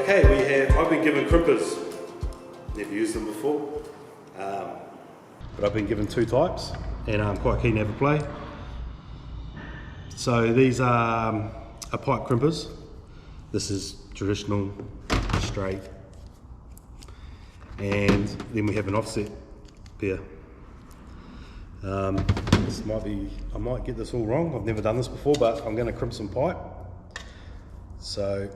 Okay, I've been given crimpers. Never used them before, but I've been given two types, and I'm quite keen to have a play. So these are pipe crimpers. This is traditional, straight, and then we have an offset pair. This might be, I might get this all wrong. I've never done this before, but I'm going to crimp some pipe. So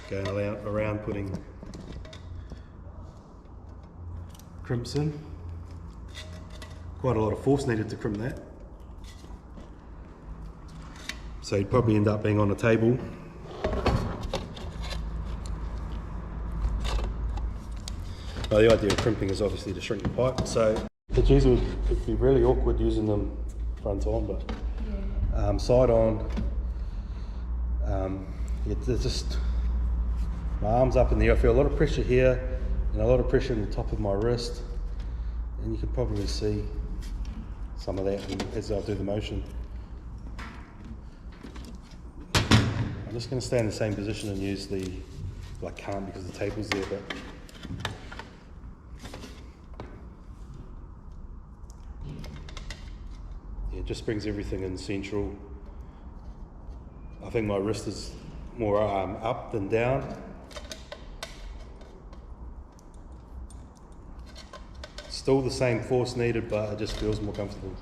going around putting crimps in. Quite a lot of force needed to crimp that. So you'd probably end up being on a table. Well, the idea of crimping is obviously to shrink the pipe. So it'd be really awkward using them front on, but side on. There's just my arms up in the air. I feel a lot of pressure here and a lot of pressure in the top of my wrist, and you can probably see some of that as I do the motion. I'm just going to stay in the same position and use the, well, I can't because the table's there, but yeah, it just brings everything in central. I think my wrist is more up than down. Still the same force needed, but it just feels more comfortable.